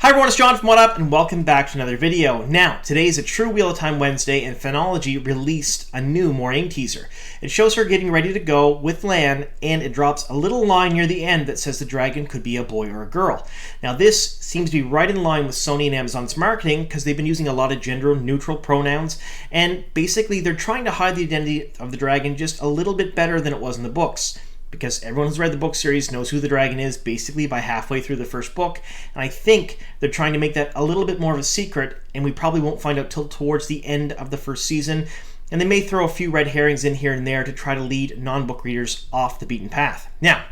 Hi everyone, it's John from What Up, and welcome back to another video. Now, today is a true Wheel of Time Wednesday, and Fanology released a new Moiraine teaser. It shows her getting ready to go with Lan, and it drops a little line near the end that says the dragon could be a boy or a girl. Now, this seems to be right in line with Sony and Amazon's marketing, because they've been using a lot of gender-neutral pronouns, and basically they're trying to hide the identity of the dragon just a little bit better than it was in the books. Because everyone who's read the book series knows who the dragon is basically by halfway through the first book, and I think they're trying to make that a little bit more of a secret, and we probably won't find out till towards the end of the first season, and they may throw a few red herrings in here and there to try to lead non-book readers off the beaten path. Now,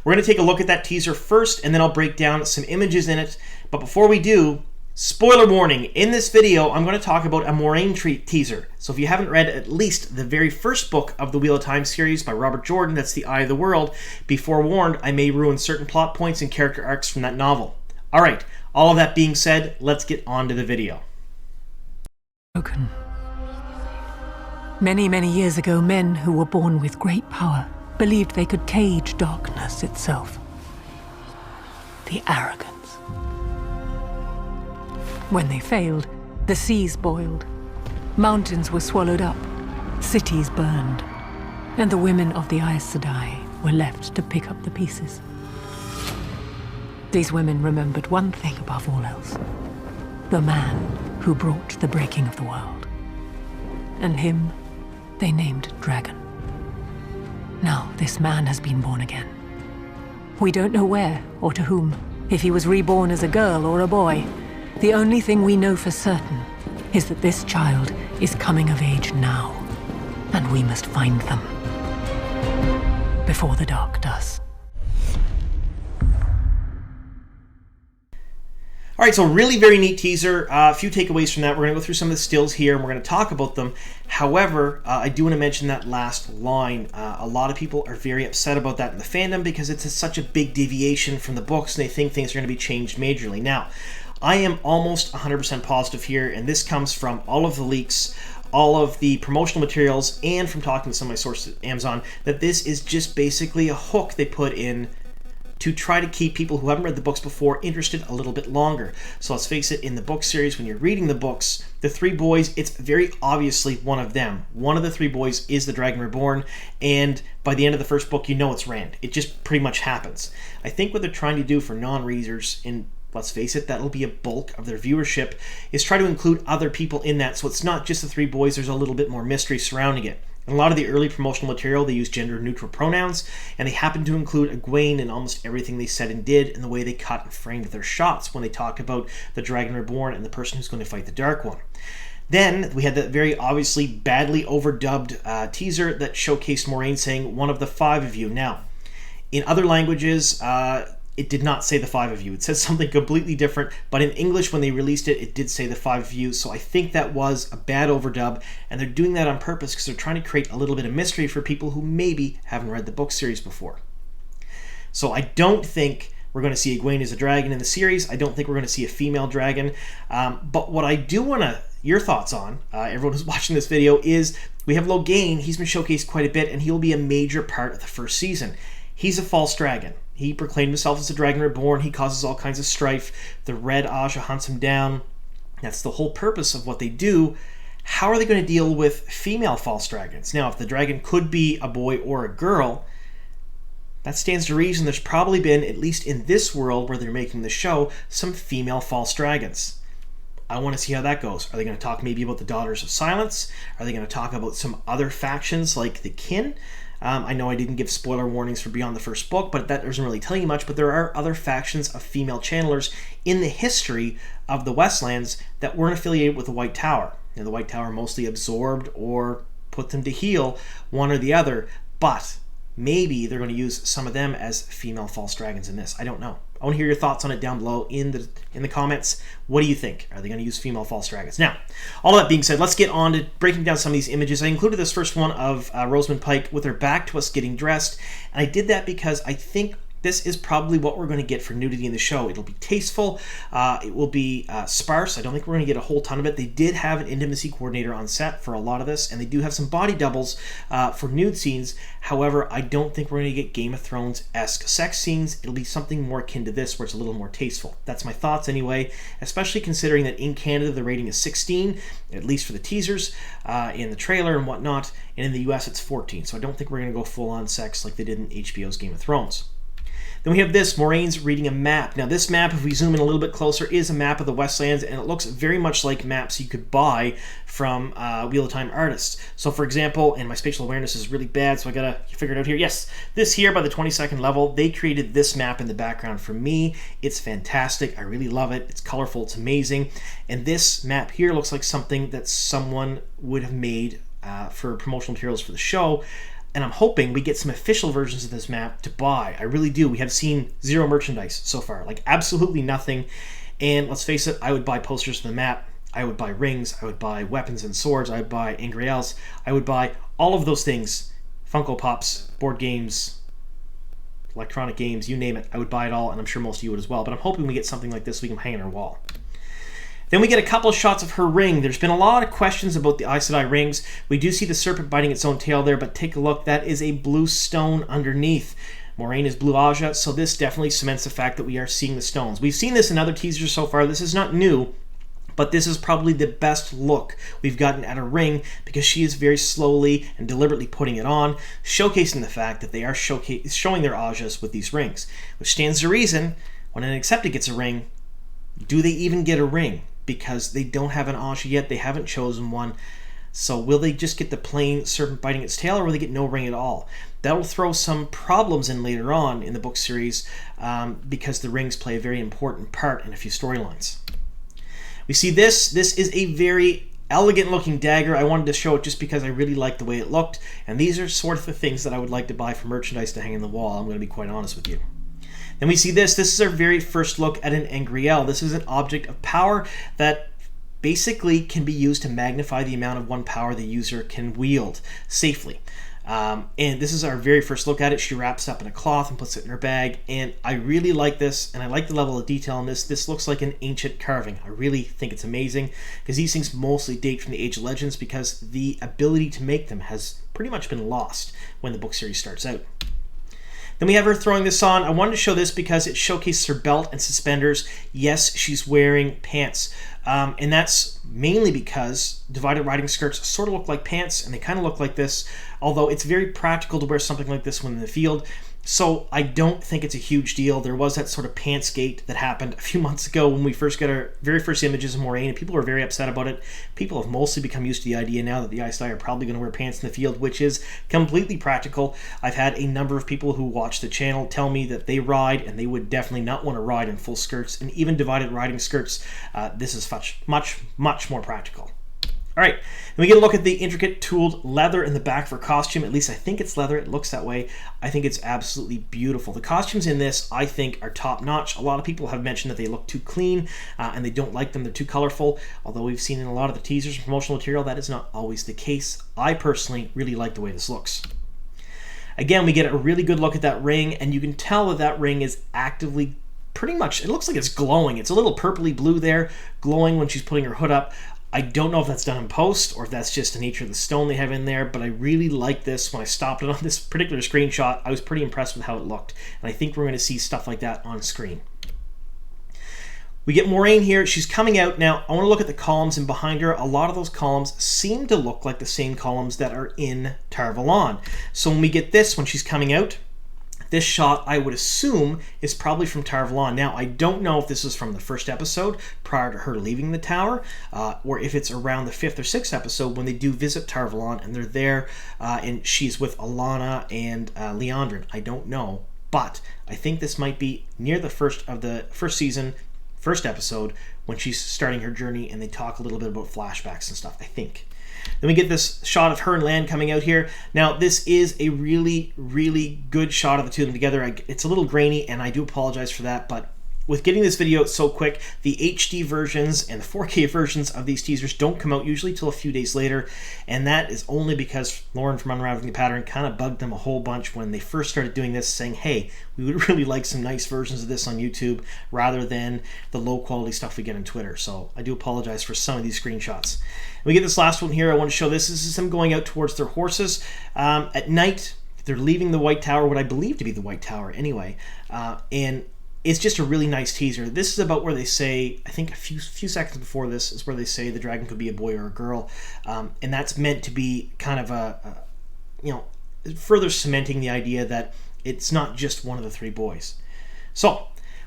we're going to take a look at that teaser first, and then I'll break down some images in it, but before we do, spoiler warning, in this video I'm going to talk about a Moiraine teaser. So if you haven't read at least the very first book of the Wheel of Time series by Robert Jordan, that's The Eye of the World, be forewarned, I may ruin certain plot points and character arcs from that novel. Alright, all of that being said, let's get on to the video. Broken. Many years ago, men who were born with great power believed they could cage darkness itself. The arrogance. When they failed, the seas boiled, mountains were swallowed up, cities burned, and the women of the Aes Sedai were left to pick up the pieces. These women remembered one thing above all else: the man who brought the breaking of the world. And him they named Dragon. Now this man has been born again. We don't know where or to whom, if he was reborn as a girl or a boy. The only thing we know for certain is that this child is coming of age now, and we must find them before the dark does. Alright, so really very neat teaser. A few takeaways from that. We're going to go through some of the stills here, and we're going to talk about them. However, I do want to mention that last line. A lot of people are very upset about that in the fandom because it's such a big deviation from the books, and they think things are going to be changed majorly. Now, I am almost 100% positive here, and this comes from all of the leaks, all of the promotional materials, and from talking to some of my sources at Amazon, that this is just basically a hook they put in to try to keep people who haven't read the books before interested a little bit longer. So let's face it, in the book series, when you're reading the books, the three boys, it's very obviously one of them. One of the three boys is the Dragon Reborn, and by the end of the first book, you know it's Rand. It just pretty much happens. I think what they're trying to do for non-readers, in let's face it, that'll be a bulk of their viewership, is try to include other people in that, so it's not just the three boys, there's a little bit more mystery surrounding it. In a lot of the early promotional material, they use gender-neutral pronouns, and they happen to include Egwene in almost everything they said and did, in the way they cut and framed their shots when they talk about the Dragon Reborn and the person who's going to fight the Dark One. Then, we had that very obviously badly overdubbed teaser that showcased Moiraine saying, "one of the five of you." Now, in other languages, it did not say the five of you. It said something completely different, but in English, when they released it, it did say the five of you, so I think that was a bad overdub, and they're doing that on purpose because they're trying to create a little bit of mystery for people who maybe haven't read the book series before. So I don't think we're going to see Egwene as a dragon in the series. I don't think we're going to see a female dragon, but what I do want to your thoughts on, everyone who's watching this video, is we have Logain. He's been showcased quite a bit, and he'll be a major part of the first season. He's a false dragon. He proclaimed himself as the Dragon Reborn. He causes all kinds of strife. The Red Aja hunts him down. That's the whole purpose of what they do. How are they going to deal with female false dragons? Now, if the dragon could be a boy or a girl, that stands to reason there's probably been, at least in this world where they're making the show, some female false dragons. I want to see how that goes. Are they going to talk maybe about the Daughters of Silence? Are they going to talk about some other factions like the Kin? I know I didn't give spoiler warnings for beyond the first book, but that doesn't really tell you much, but there are other factions of female channelers in the history of the Westlands that weren't affiliated with the White Tower. You know, the White Tower mostly absorbed or put them to heal, one or the other, but maybe they're going to use some of them as female false dragons in this. I don't know. I want to hear your thoughts on it down below in the comments. What do you think? Are they going to use female false dragons? Now, all that being said, let's get on to breaking down some of these images. I included this first one of Rosamund Pike with her back to us getting dressed, and I did that because I think this is probably what we're going to get for nudity in the show. It'll be tasteful. It will be sparse. I don't think we're going to get a whole ton of it. They did have an intimacy coordinator on set for a lot of this, and they do have some body doubles for nude scenes. However, I don't think we're going to get Game of Thrones-esque sex scenes. It'll be something more akin to this, where it's a little more tasteful. That's my thoughts anyway, especially considering that in Canada the rating is 16, at least for the teasers, in the trailer and whatnot, and in the US it's 14. So I don't think we're going to go full-on sex like they did in HBO's Game of Thrones. Then we have this, Moiraine's reading a map. Now this map, if we zoom in a little bit closer, is a map of the Westlands, and it looks very much like maps you could buy from Wheel of Time artists. So for example, and my spatial awareness is really bad, so I gotta figure it out here. Yes, this here by the 22nd level, they created this map in the background for me. It's fantastic. I really love it. It's colorful. It's amazing. And this map here looks like something that someone would have made for promotional materials for the show. And I'm hoping we get some official versions of this map to buy. I really do. We have seen zero merchandise so far, like absolutely nothing. And let's face it, I would buy posters for the map. I would buy rings. I would buy weapons and swords. I would buy Angreals. I would buy all of those things. Funko Pops, board games, electronic games, you name it. I would buy it all, and I'm sure most of you would as well. But I'm hoping we get something like this we can hang on our wall. Then we get a couple of shots of her ring. There's been a lot of questions about the Aes Sedai rings. We do see the serpent biting its own tail there, but take a look. That is a blue stone underneath. Moiraine is blue Aja, so this definitely cements the fact that we are seeing the stones. We've seen this in other teasers so far. This is not new, but this is probably the best look we've gotten at a ring because she is very slowly and deliberately putting it on, showcasing the fact that they are showing their Ajas with these rings, which stands to reason when an Accepted gets a ring, do they even get a ring? Because they don't have an Aja yet, they haven't chosen one. So will they just get the plain serpent biting its tail, or will they get no ring at all? That'll throw some problems in later on in the book series because the rings play a very important part in a few storylines. We see this. This is a very elegant looking dagger. I wanted to show it just because I really liked the way it looked, and these are sort of the things that I would like to buy for merchandise to hang on the wall. I'm going to be quite honest with you. Then we see this. This is our very first look at an Angreal. This is an object of power that basically can be used to magnify the amount of one power the user can wield safely. And this is our very first look at it. She wraps up in a cloth and puts it in her bag. And I really like this, and I like the level of detail in this. This looks like an ancient carving. I really think it's amazing because these things mostly date from the Age of Legends because the ability to make them has pretty much been lost when the book series starts out. Then we have her throwing this on. I wanted to show this because it showcases her belt and suspenders. Yes, she's wearing pants. And that's mainly because divided riding skirts sort of look like pants, and they kind of look like this, although it's very practical to wear something like this when in the field. So I don't think it's a huge deal. There was that sort of pantsgate that happened a few months ago when we first got our very first images of Moiraine, and people were very upset about it. People have mostly become used to the idea now that the Aes Sedai are probably going to wear pants in the field, which is completely practical. I've had a number of people who watch the channel tell me that they ride, and they would definitely not want to ride in full skirts, and even divided riding skirts. This is much more practical. All right, and we get a look at the intricate tooled leather in the back for costume. At least I think it's leather. It looks that way. I think it's absolutely beautiful. The costumes in this, I think, are top-notch. A lot of people have mentioned that they look too clean and they don't like them. They're too colorful. Although we've seen in a lot of the teasers and promotional material, that is not always the case. I personally really like the way this looks. Again, we get a really good look at that ring, and you can tell that that ring is actively pretty much, it looks like it's glowing. It's a little purpley blue there, glowing when she's putting her hood up. I don't know if that's done in post or if that's just the nature of the stone they have in there, but I really like this. When I stopped it on this particular screenshot, I was pretty impressed with how it looked, and I think we're going to see stuff like that on screen. We get Moiraine here. She's coming out. Now, I want to look at the columns, and behind her, a lot of those columns seem to look like the same columns that are in Tar Valon. So when we get this, when she's coming out, this shot, I would assume, is probably from Tar Valon. Now, I don't know if this is from the first episode, prior to her leaving the tower, or if it's around the 5th or 6th episode when they do visit Tar Valon, and they're there, and she's with Alana and Liandrin. I don't know, but I think this might be near the first of the first season, first episode, when she's starting her journey, and they talk a little bit about flashbacks and stuff, I think. Then we get this shot of her and Lan coming out here. Now, this is a really, really good shot of the two of them together. It's a little grainy, and I do apologize for that, but with getting this video out so quick, the HD versions and the 4K versions of these teasers don't come out usually till a few days later, and that is only because Lauren from Unraveling the Pattern kind of bugged them a whole bunch when they first started doing this, saying, hey, we would really like some nice versions of this on YouTube rather than the low quality stuff we get on Twitter. So I do apologize for some of these screenshots. We get this last one here. I want to show this. This is them going out towards their horses at night. They're leaving the White Tower, what I believe to be the White Tower anyway, and it's just a really nice teaser. This is about where they say, I think a few seconds before this is where they say the dragon could be a boy or a girl, and that's meant to be kind of a further cementing the idea that it's not just one of the three boys. So,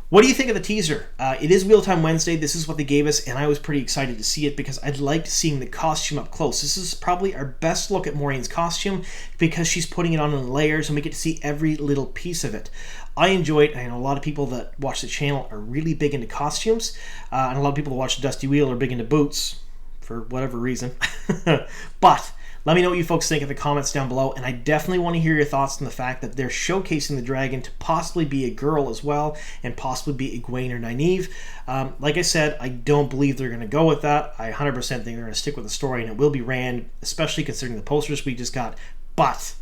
what do you think of the teaser? It is Wheel Time Wednesday. This is what they gave us, and I was pretty excited to see it because I liked seeing the costume up close. This is probably our best look at Moiraine's costume because she's putting it on in layers, and we get to see every little piece of it. I enjoyed it. I know a lot of people that watch the channel are really big into costumes, and a lot of people that watch the Dusty Wheel are big into boots for whatever reason. But let me know what you folks think in the comments down below, and I definitely want to hear your thoughts on the fact that they're showcasing the dragon to possibly be a girl as well, and possibly be Egwene or Nynaeve. Like I said, I don't believe they're going to go with that. I 100% think they're going to stick with the story, and it will be Rand, especially considering the posters we just got. But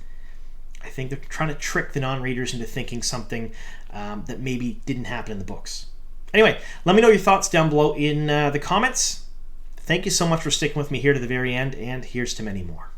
I think they're trying to trick the non-readers into thinking something that maybe didn't happen in the books. Anyway, let me know your thoughts down below in the comments. Thank you so much for sticking with me here to the very end, and here's to many more.